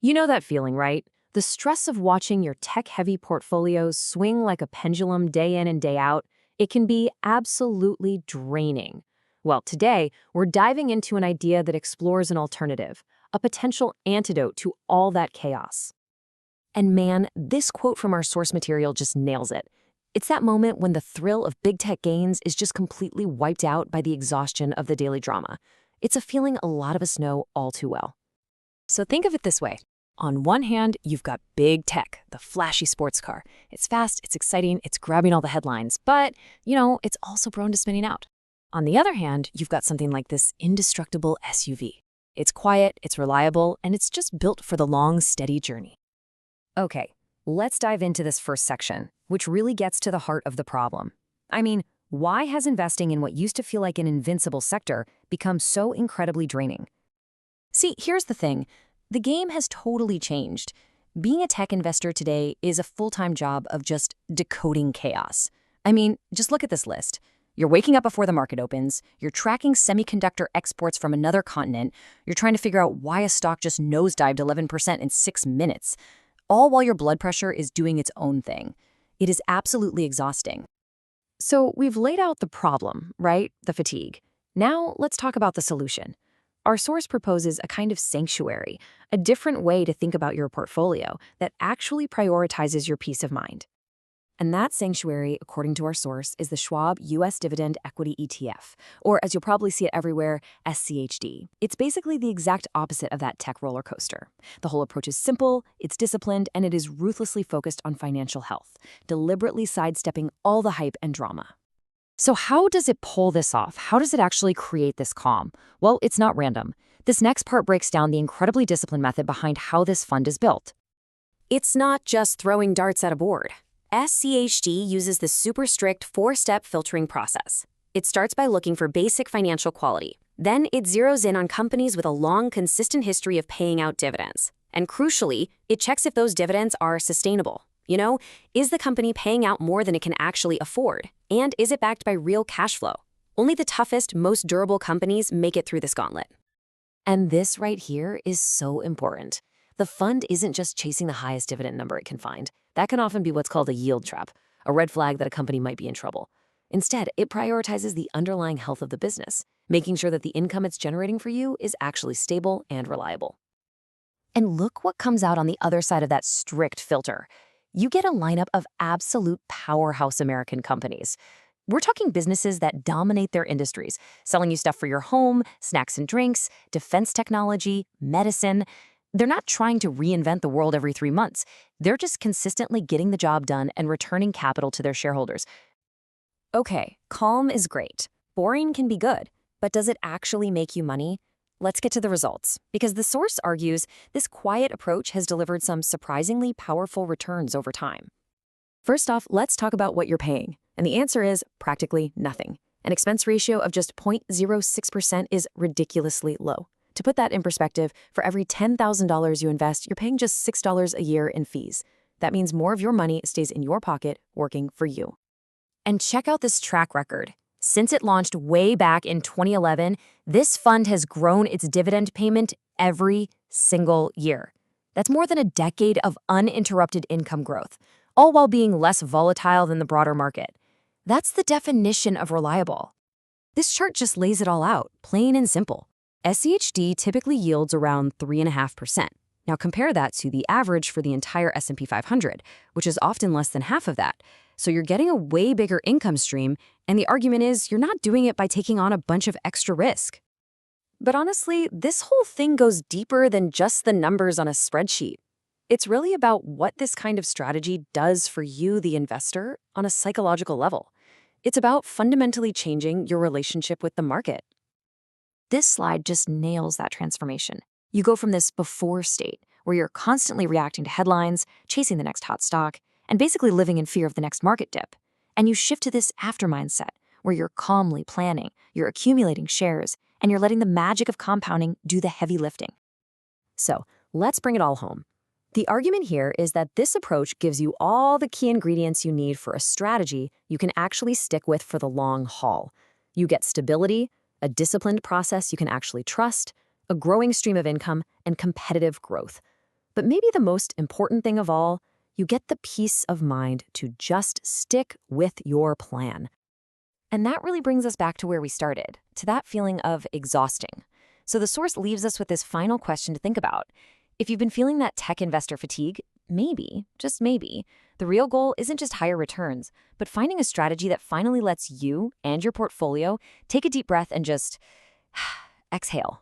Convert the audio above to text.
You know that feeling, right? The stress of watching your tech-heavy portfolios swing like a pendulum day in and day out, it can be absolutely draining. Well, today, we're diving into an idea that explores an alternative, a potential antidote to all that chaos. And man, this quote from our source material just nails it. It's that moment when the thrill of big tech gains is just completely wiped out by the exhaustion of the daily drama. It's a feeling a lot of us know all too well. So think of it this way. On one hand, you've got big tech, the flashy sports car. It's fast, it's exciting, it's grabbing all the headlines, but, it's also prone to spinning out. On the other hand, you've got something like this indestructible SUV. It's quiet, it's reliable, and it's just built for the long, steady journey. Okay, let's dive into this first section, which really gets to the heart of the problem. I mean, why has investing in what used to feel like an invincible sector become so incredibly draining? See, here's the thing. The game has totally changed. Being a tech investor today is a full-time job of just decoding chaos. I mean, just look at this list. You're waking up before the market opens, you're tracking semiconductor exports from another continent, you're trying to figure out why a stock just nosedived 11% in 6 minutes, all while your blood pressure is doing its own thing. It is absolutely exhausting. So we've laid out the problem, right? The fatigue. Now let's talk about the solution. Our source proposes a kind of sanctuary, a different way to think about your portfolio that actually prioritizes your peace of mind. And that sanctuary, according to our source, is the Schwab U.S. Dividend Equity ETF, or as you'll probably see it everywhere, SCHD. It's basically the exact opposite of that tech roller coaster. The whole approach is simple, it's disciplined, and it is ruthlessly focused on financial health, deliberately sidestepping all the hype and drama. So how does it pull this off? How does it actually create this calm? Well, it's not random. This next part breaks down the incredibly disciplined method behind how this fund is built. It's not just throwing darts at a board. SCHD uses this super strict 4-step filtering process. It starts by looking for basic financial quality. Then it zeroes in on companies with a long, consistent history of paying out dividends. And crucially, it checks if those dividends are sustainable. Is the company paying out more than it can actually afford? And is it backed by real cash flow? Only the toughest, most durable companies make it through this gauntlet. And this right here is so important. The fund isn't just chasing the highest dividend number it can find. That can often be what's called a yield trap, a red flag that a company might be in trouble. Instead, it prioritizes the underlying health of the business, making sure that the income it's generating for you is actually stable and reliable. And look what comes out on the other side of that strict filter. You get a lineup of absolute powerhouse American companies. We're talking businesses that dominate their industries, selling you stuff for your home, snacks and drinks, defense technology, medicine. They're not trying to reinvent the world every 3 months. They're just consistently getting the job done and returning capital to their shareholders. Okay, calm is great. Boring can be good, but does it actually make you money? Let's get to the results, because the source argues this quiet approach has delivered some surprisingly powerful returns over time. First off, let's talk about what you're paying. And the answer is practically nothing. An expense ratio of just 0.06% is ridiculously low. To put that in perspective, for every $10,000 you invest, you're paying just $6 a year in fees. That means more of your money stays in your pocket working for you. And check out this track record. Since it launched way back in 2011, this fund has grown its dividend payment every single year. That's more than a decade of uninterrupted income growth, all while being less volatile than the broader market. That's the definition of reliable. This chart just lays it all out, plain and simple. SCHD typically yields around 3.5%. Now compare that to the average for the entire S&P 500, which is often less than half of that. So you're getting a way bigger income stream, and the argument is you're not doing it by taking on a bunch of extra risk. But honestly, this whole thing goes deeper than just the numbers on a spreadsheet. It's really about what this kind of strategy does for you, the investor, on a psychological level. It's about fundamentally changing your relationship with the market. This slide just nails that transformation. You go from this before state, where you're constantly reacting to headlines, chasing the next hot stock, and basically living in fear of the next market dip. And you shift to this after mindset, where you're calmly planning, you're accumulating shares, and you're letting the magic of compounding do the heavy lifting. So let's bring it all home. The argument here is that this approach gives you all the key ingredients you need for a strategy you can actually stick with for the long haul. You get stability, a disciplined process you can actually trust, a growing stream of income, and competitive growth. But maybe the most important thing of all, you get the peace of mind to just stick with your plan. And that really brings us back to where we started, to that feeling of exhausting. So the source leaves us with this final question to think about. If you've been feeling that tech investor fatigue, maybe, just maybe, the real goal isn't just higher returns, but finding a strategy that finally lets you and your portfolio take a deep breath and just exhale.